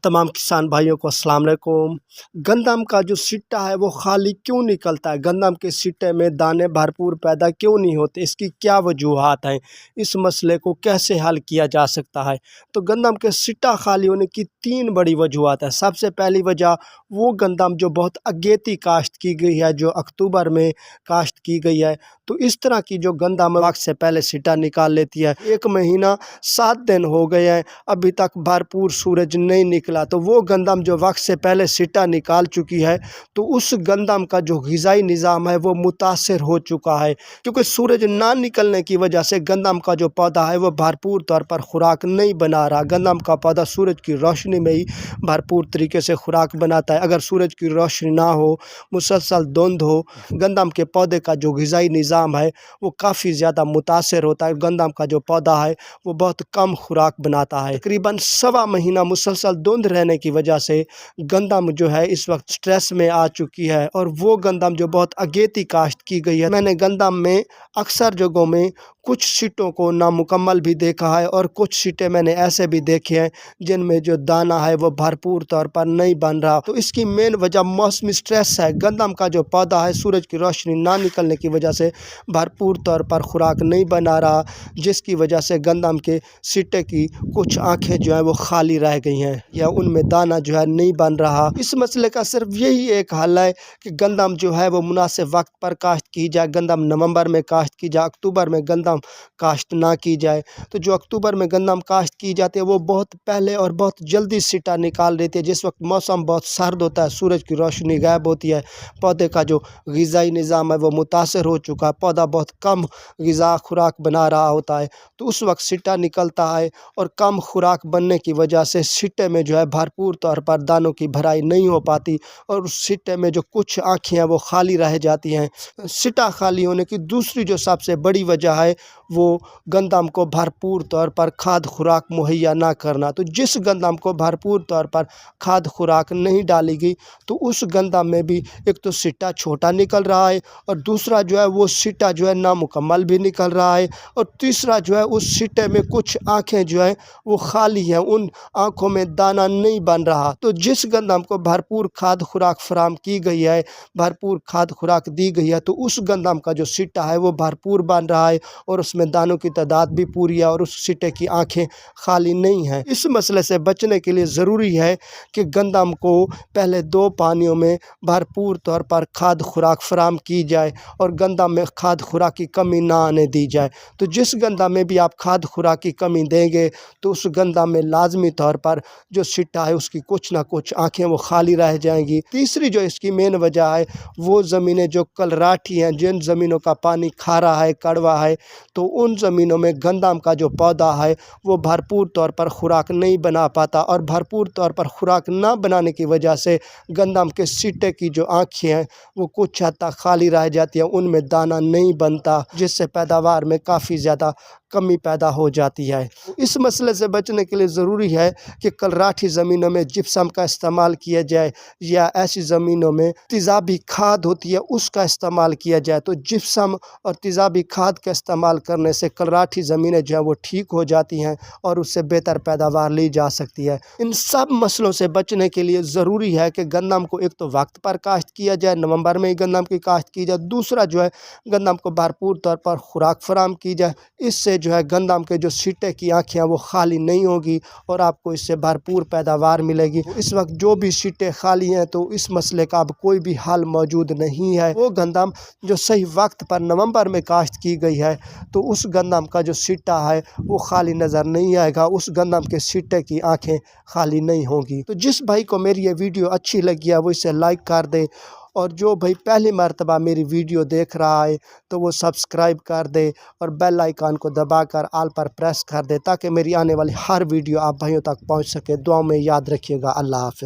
तमाम किसान भाइयों को अस्सलाम वालेकुम। गंदम का जो सिट्टा है वो खाली क्यों निकलता है? गंदम के सिट्टे में दाने भरपूर पैदा क्यों नहीं होते? इसकी क्या वजूहात हैं? इस मसले को कैसे हल किया जा सकता है? तो गंदम के सिट्टा खाली होने की 3 बड़ी वजूहात है। सबसे पहली वजह वो गंदम जो बहुत अगेती काश्त की गई है, जो अक्टूबर में काश्त की गई है, तो इस तरह की जो गंदम वक्त से पहले सिट्टा निकाल लेती है। 1 महीना 7 दिन हो गए हैं, अभी तक भरपूर सूरज नहीं निकला, तो वो गंदम जो वक्त से पहले सिट्टा निकाल चुकी है, तो उस गंदम का जो ग़िज़ाई निज़ाम है वो मुतासर हो चुका है, क्योंकि सूरज ना निकलने की वजह से गंदम का जो पौधा है वो भरपूर तौर पर खुराक नहीं बना रहा। गंदम का पौधा सूरज की रोशनी में ही भरपूर तरीके से खुराक बनाता है। अगर सूरज की रोशनी ना हो, मुसलसल धुंध हो, गंदम के पौधे का जो ग़िज़ाई निज़ाम है वो काफ़ी ज़्यादा मुतासर होता है। गंदम का जो पौधा है वो बहुत कम खुराक बनाता है। तकरीबन 1.25 महीना मुसलसल धुंध रहने की वजह से गंदम जो है इस वक्त स्ट्रेस में आ चुकी है, और वो गंदम जो बहुत अगेती काश्त की गई है। मैंने गंदम में अक्सर जगहों में कुछ सीटों को नामुकम्मल भी देखा है, और कुछ सीटें मैंने ऐसे भी देखे हैं जिनमें जो दाना है वो भरपूर तौर पर नहीं बन रहा। तो इसकी मेन वजह मौसमी स्ट्रेस है। गंदम का जो पौधा है सूरज की रोशनी ना निकलने की वजह से भरपूर तौर पर खुराक नहीं बना रहा, जिसकी वजह से गंदम के सिट्टे की कुछ आँखें जो है वो खाली रह गई हैं, या उनमें दाना जो है नहीं बन रहा। इस मसले का सिर्फ यही एक हल है कि गंदम जो है वो मुनासिब वक्त पर काश्त की जाए। गंदम नवंबर में काश्त की जाए, अक्टूबर में गंदम काश्त ना की जाए। तो जो अक्टूबर में गंदम काश्त की जाती है वो बहुत पहले और बहुत जल्दी सिट्टा निकाल देती है। जिस वक्त मौसम बहुत सर्द होता है, सूरज की रोशनी गायब होती है, पौधे का जो ग़िज़ाई निज़ाम है वो मुतासर हो चुका है, पौधा बहुत कम ग़िज़ा खुराक बना रहा होता है, तो उस वक्त सिट्टा निकलता है, और कम खुराक बनने की वजह से सिट्टे में जो है भरपूर तौर पर दानों की भराई नहीं हो पाती, और उस सिट्टे में जो कुछ आँखें हैं वो खाली रह जाती हैं। सिट्टा खाली होने की दूसरी जो सबसे बड़ी वजह है वो गंदम को भरपूर तौर पर खाद खुराक मुहैया ना करना। तो जिस गंदम को भरपूर तौर पर खाद खुराक नहीं डाली गई, तो उस गंदम में भी एक तो सिट्टा छोटा निकल रहा है, और दूसरा जो है वो सिट्टा जो है नामुकम्मल भी निकल रहा है, और तीसरा जो है उस सिट्टे में कुछ आँखें जो है वो खाली हैं, उन आँखों में दाना नहीं बन रहा। तो जिस गंदम को भरपूर खाद खुराक फराम की गई है, भरपूर खाद खुराक दी गई है, तो उस गंदम का जो सिट्टा है वो भरपूर बन रहा है, और उसमें दानों की तादाद भी पूरी है, और उस सिट्टे की आँखें खाली नहीं हैं। इस मसले से बचने के लिए ज़रूरी है कि गंदम को पहले 2 पानियों में भरपूर तौर पर खाद खुराक फराम की जाए, और गंदम में खाद खुराक की कमी ना आने दी जाए। तो जिस गंदम में भी आप खाद खुराक की कमी देंगे, तो उस गंदम में लाजमी तौर पर जो सिट्टा है उसकी कुछ ना कुछ आँखें वो खाली रह जाएंगी। तीसरी जो इसकी मेन वजह है वो ज़मीनें जो कलराठी हैं, जिन ज़मीनों का पानी खारा है, कड़वा है, तो उन ज़मीनों में गंदम का जो पौधा है वो भरपूर तौर पर खुराक नहीं बना पाता, और भरपूर तौर पर खुराक ना बनाने की वजह से गंदम के सिट्टे की जो आँखें हैं वो कुछ हद तक खाली रह जाती हैं, उनमें दाना नहीं बनता, जिससे पैदावार में काफ़ी ज़्यादा कमी पैदा हो जाती है। इस मसले से बचने के लिए ज़रूरी है कि कलराठी ज़मीनों में जिप्सम का इस्तेमाल किया जाए, या ऐसी ज़मीनों में तेज़ाबी खाद होती है उसका इस्तेमाल किया जाए। तो जिप्सम और तेज़ाबी खाद का इस्तेमाल करने से कलराठी ज़मीनें जो हैं वो ठीक हो जाती हैं, और उससे बेहतर पैदावार ली जा सकती है। इन सब मसलों से बचने के लिए ज़रूरी है कि गंदम को एक तो वक्त पर काश्त किया जाए, नवंबर में ही गंदम की काश्त की जाए। दूसरा जो है गंदम को भरपूर तौर पर खुराक फराम की जाए। इससे जो है गंदम के जो सिट्टे की आँखें हैं वो खाली नहीं होगी, और आपको इससे भरपूर पैदावार मिलेगी। इस वक्त जो भी सिट्टे खाली हैं, तो इस मसले का अब कोई भी हल मौजूद नहीं है। वो गंदम जो सही वक्त पर नवंबर में काश्त की गई है, तो उस गंदम का जो सिट्टा है वो खाली नज़र नहीं आएगा, उस गंदम के सिट्टे की आँखें खाली नहीं होंगी। तो जिस भाई को मेरी ये वीडियो अच्छी लगी है वो इसे लाइक कर दे, और जो भाई पहली मर्तबा मेरी वीडियो देख रहा है तो वो सब्सक्राइब कर दे, और बेल आइकन को दबाकर ऑल पर प्रेस कर दे, ताकि मेरी आने वाली हर वीडियो आप भाइयों तक पहुंच सके। दुआ में याद रखिएगा। अल्लाह हाफ़िज़।